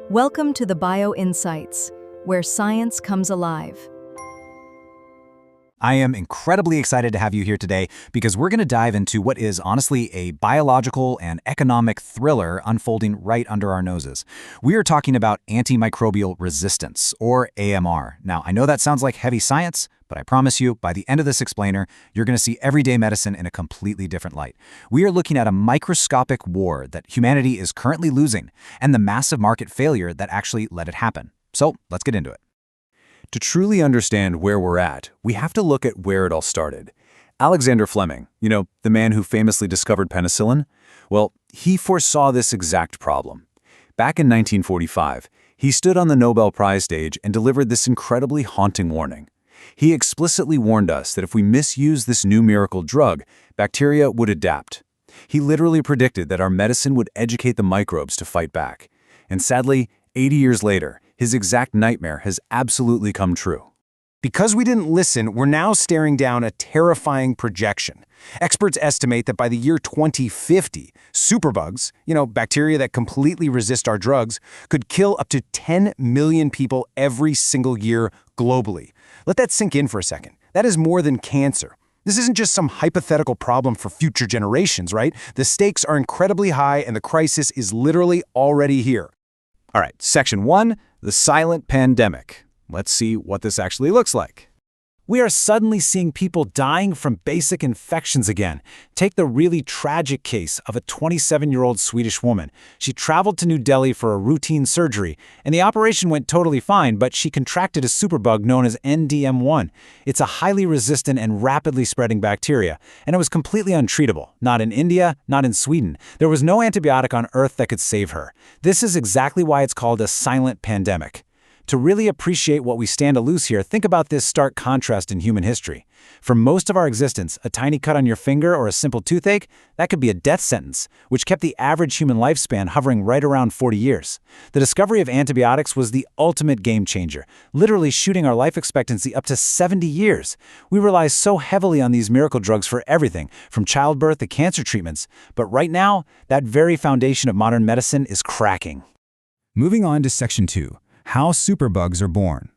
Welcome to the Bio Insights, where science comes alive. I am incredibly excited to have you here today because we're going to dive into what is honestly a biological and economic thriller unfolding right under our noses. We are talking about antimicrobial resistance, or AMR. Now, I know that sounds like heavy science, but I promise you, by the end of this explainer, you're going to see everyday medicine in a completely different light. We are looking at a microscopic war that humanity is currently losing, and the massive market failure that actually let it happen. So, let's get into it. To truly understand where we're at, we have to look at where it all started. Alexander Fleming, the man who famously discovered penicillin, well, he foresaw this exact problem. Back in 1945, he stood on the Nobel Prize stage and delivered this incredibly haunting warning. He explicitly warned us that if we misuse this new miracle drug, bacteria would adapt. He literally predicted that our medicine would educate the microbes to fight back. And sadly, 80 years later, his exact nightmare has absolutely come true. Because we didn't listen, we're now staring down a terrifying projection. Experts estimate that by the year 2050, superbugs, bacteria that completely resist our drugs, could kill up to 10 million people every single year globally. Let that sink in for a second. That is more than cancer. This isn't just some hypothetical problem for future generations, right? The stakes are incredibly high and the crisis is literally already here. All right, Section 1, the silent pandemic. Let's see what this actually looks like. We are suddenly seeing people dying from basic infections again. Take the really tragic case of a 27-year-old Swedish woman. She traveled to New Delhi for a routine surgery, and the operation went totally fine, but she contracted a superbug known as NDM1. It's a highly resistant and rapidly spreading bacteria, and it was completely untreatable. Not in India, not in Sweden. There was no antibiotic on Earth that could save her. This is exactly why it's called a silent pandemic. To really appreciate what we stand to lose here, think about this stark contrast in human history. For most of our existence, a tiny cut on your finger or a simple toothache, that could be a death sentence, which kept the average human lifespan hovering right around 40 years. The discovery of antibiotics was the ultimate game changer, literally shooting our life expectancy up to 70 years. We rely so heavily on these miracle drugs for everything, from childbirth to cancer treatments. But right now, that very foundation of modern medicine is cracking. Moving on to Section 2. How superbugs are born.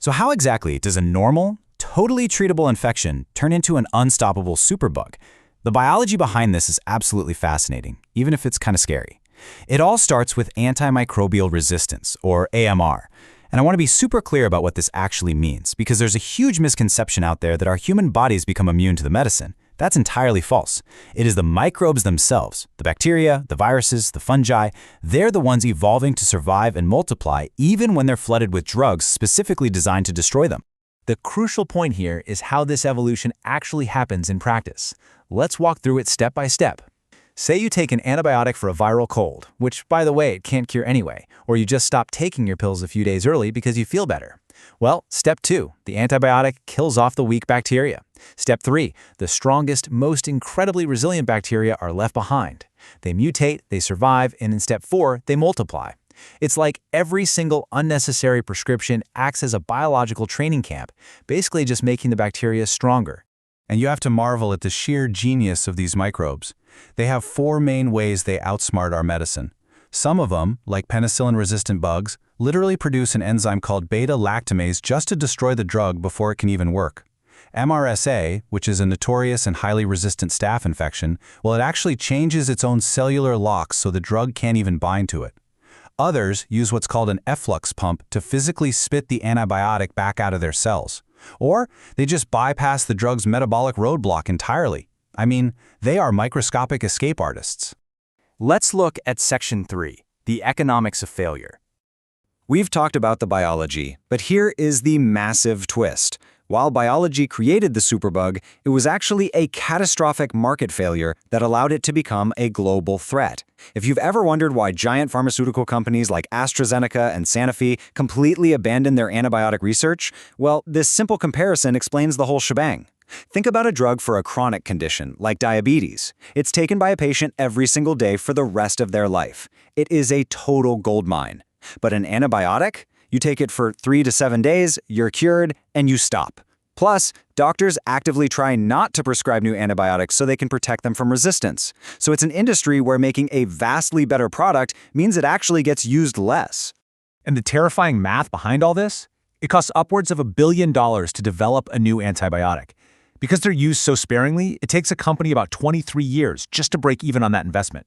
So how exactly does a normal, totally treatable infection turn into an unstoppable superbug? The biology behind this is absolutely fascinating, even if it's kind of scary. It all starts with antimicrobial resistance, or AMR. And I want to be super clear about what this actually means, because there's a huge misconception out there that our human bodies become immune to the medicine. That's entirely false. It is the microbes themselves, the bacteria, the viruses, the fungi. They're the ones evolving to survive and multiply even when they're flooded with drugs specifically designed to destroy them. The crucial point here is how this evolution actually happens in practice. Let's walk through it step by step. Say you take an antibiotic for a viral cold, which, by the way, it can't cure anyway, or you just stop taking your pills a few days early because you feel better. Well, step 2, the antibiotic kills off the weak bacteria. Step 3, the strongest, most incredibly resilient bacteria are left behind. They mutate, they survive, and in step 4, they multiply. It's like every single unnecessary prescription acts as a biological training camp, basically just making the bacteria stronger. And you have to marvel at the sheer genius of these microbes. They have 4 main ways they outsmart our medicine. Some of them, like penicillin-resistant bugs, literally produce an enzyme called beta-lactamase just to destroy the drug before it can even work. MRSA, which is a notorious and highly resistant staph infection, well, it actually changes its own cellular locks so the drug can't even bind to it. Others use what's called an efflux pump to physically spit the antibiotic back out of their cells. Or they just bypass the drug's metabolic roadblock entirely. I mean, they are microscopic escape artists. Let's look at Section 3, the economics of failure. We've talked about the biology, but here is the massive twist. While biology created the superbug, it was actually a catastrophic market failure that allowed it to become a global threat. If you've ever wondered why giant pharmaceutical companies like AstraZeneca and Sanofi completely abandoned their antibiotic research, well, this simple comparison explains the whole shebang. Think about a drug for a chronic condition, like diabetes. It's taken by a patient every single day for the rest of their life. It is a total goldmine. But an antibiotic? You take it for 3 to 7 days, you're cured, and you stop. Plus, doctors actively try not to prescribe new antibiotics so they can protect them from resistance. So it's an industry where making a vastly better product means it actually gets used less. And the terrifying math behind all this? It costs upwards of $1 billion to develop a new antibiotic. Because they're used so sparingly, it takes a company about 23 years just to break even on that investment.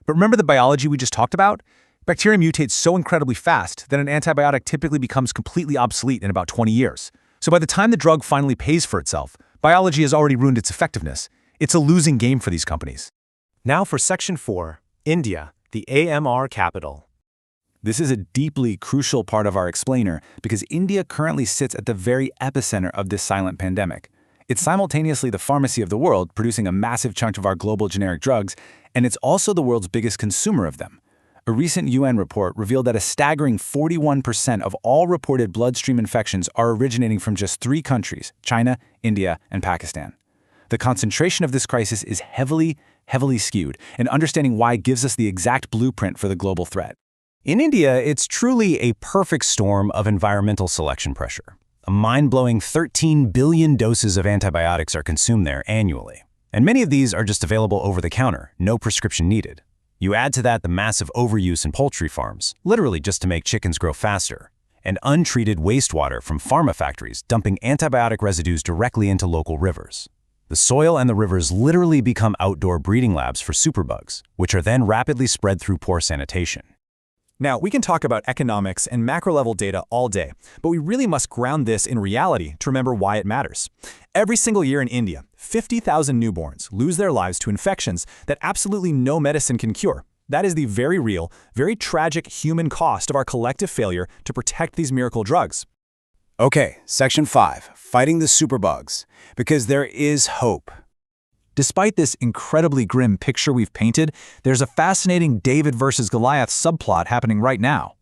But remember the biology we just talked about? Bacteria mutate so incredibly fast that an antibiotic typically becomes completely obsolete in about 20 years. So by the time the drug finally pays for itself, biology has already ruined its effectiveness. It's a losing game for these companies. Now for Section 4, India, the AMR capital. This is a deeply crucial part of our explainer because India currently sits at the very epicenter of this silent pandemic. It's simultaneously the pharmacy of the world, producing a massive chunk of our global generic drugs, and it's also the world's biggest consumer of them. A recent UN report revealed that a staggering 41% of all reported bloodstream infections are originating from just 3 countries, China, India, and Pakistan. The concentration of this crisis is heavily skewed, and understanding why gives us the exact blueprint for the global threat. In India, it's truly a perfect storm of environmental selection pressure. A mind-blowing 13 billion doses of antibiotics are consumed there annually. And many of these are just available over the counter, no prescription needed. You add to that the massive overuse in poultry farms, literally just to make chickens grow faster, and untreated wastewater from pharma factories dumping antibiotic residues directly into local rivers. The soil and the rivers literally become outdoor breeding labs for superbugs, which are then rapidly spread through poor sanitation. Now, we can talk about economics and macro-level data all day, but we really must ground this in reality to remember why it matters. Every single year in India, 50,000 newborns lose their lives to infections that absolutely no medicine can cure. That is the very real, very tragic human cost of our collective failure to protect these miracle drugs. Okay, Section 5, fighting the superbugs, because there is hope. Despite this incredibly grim picture we've painted, there's a fascinating David versus Goliath subplot happening right now.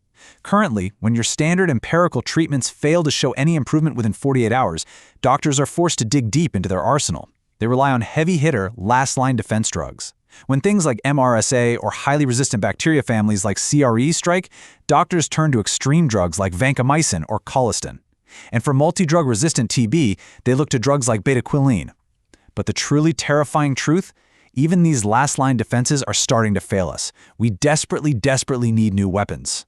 Currently, when your standard empirical treatments fail to show any improvement within 48 hours, doctors are forced to dig deep into their arsenal. They rely on heavy-hitter, last-line defense drugs. When things like MRSA or highly resistant bacteria families like CRE strike, doctors turn to extreme drugs like vancomycin or colistin. And for multi-drug resistant TB, they look to drugs like betaquilline. But the truly terrifying truth? Even these last-line defenses are starting to fail us. We desperately need new weapons.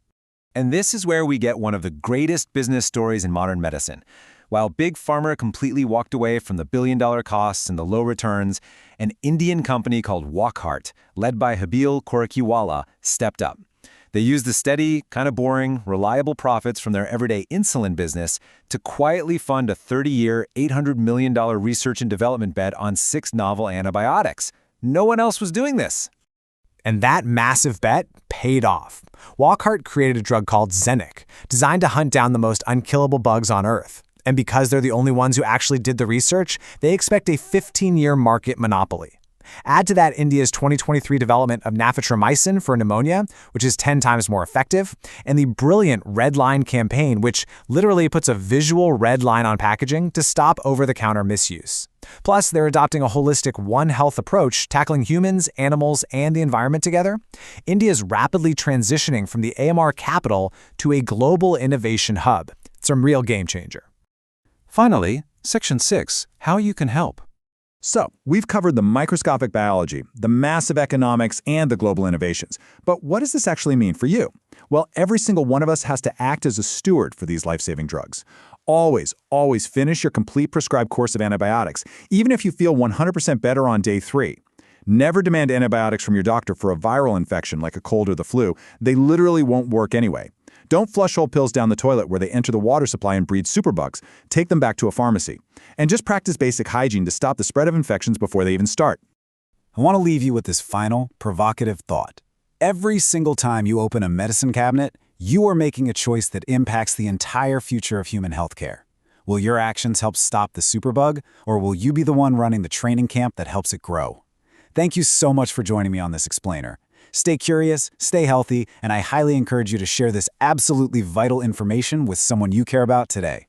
And this is where we get one of the greatest business stories in modern medicine. While Big Pharma completely walked away from the billion-dollar costs and the low returns, an Indian company called Wockhardt, led by Habil Korakiwala, stepped up. They used the steady, kind of boring, reliable profits from their everyday insulin business to quietly fund a 30-year, $800 million research and development bet on 6 novel antibiotics. No one else was doing this. And that massive bet paid off. Wockhardt created a drug called Xenic, designed to hunt down the most unkillable bugs on Earth. And because they're the only ones who actually did the research, they expect a 15-year market monopoly. Add to that India's 2023 development of naftromycin for pneumonia, which is 10 times more effective, and the brilliant Red Line campaign, which literally puts a visual red line on packaging to stop over-the-counter misuse. Plus, they're adopting a holistic One Health approach, tackling humans, animals, and the environment together. India is rapidly transitioning from the AMR capital to a global innovation hub. It's a real game changer. Finally, Section 6, how you can help. So, we've covered the microscopic biology, the massive economics, and the global innovations. But what does this actually mean for you? Well, every single one of us has to act as a steward for these life-saving drugs. Always finish your complete prescribed course of antibiotics, even if you feel 100% better on day 3. Never demand antibiotics from your doctor for a viral infection like a cold or the flu. They literally won't work anyway. Don't flush whole pills down the toilet where they enter the water supply and breed superbugs. Take them back to a pharmacy. And just practice basic hygiene to stop the spread of infections before they even start. I want to leave you with this final, provocative thought. Every single time you open a medicine cabinet, you are making a choice that impacts the entire future of human healthcare. Will your actions help stop the superbug, or will you be the one running the training camp that helps it grow? Thank you so much for joining me on this explainer. Stay curious, stay healthy, and I highly encourage you to share this absolutely vital information with someone you care about today.